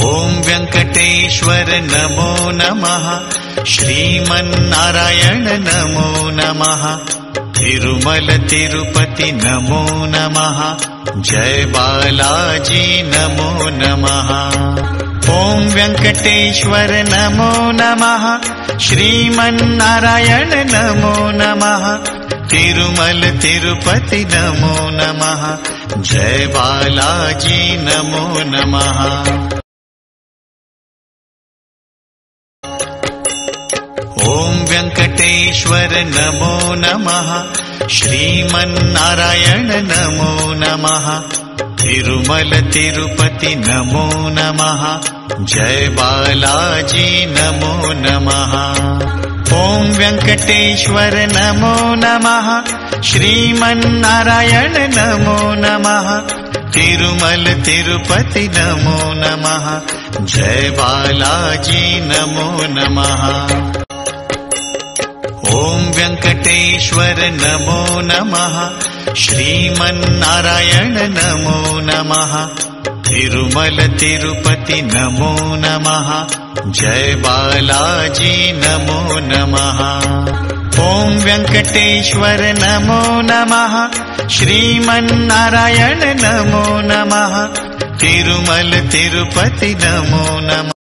ॐ वेङ्कटेश्वर नमो नमः। श्रीमन्नारायण नमो नमः। तिरुमल तिरुपति नमो नमः। जय बालाजी नमो नमः। ॐ वेङ्कटेश्वर नमो नमः। श्रीमन्नारायण नमो नमः। तिरुमल तिरुपति नमो नमः। जय बालाजी नमो नमः। ॐ वेङ्कटेश्वर नमो नमः। श्रीमन्नारायण नमो नमः। तिरुमल तिरुपति नमो नमः। जय बालाजी नमो नमः। ॐ वेङ्कटेश्वर नमो नमः। श्रीमन्नारायण नमो नमः। तिरुमल तिरुपति नमो नमः। जय बालाजी नमो नमः। ॐ वेङ्कटेश्वर नमो नमः। श्रीमन्नारायण नमो नमः। तिरुमल तिरुपति नमो नमः। जय बालाजी नमो नमः। ॐ वेङ्कटेश्वर नमो नमः। श्रीमन्नारायण नमो नमः। तिरुमल तिरुपति नमो नमः।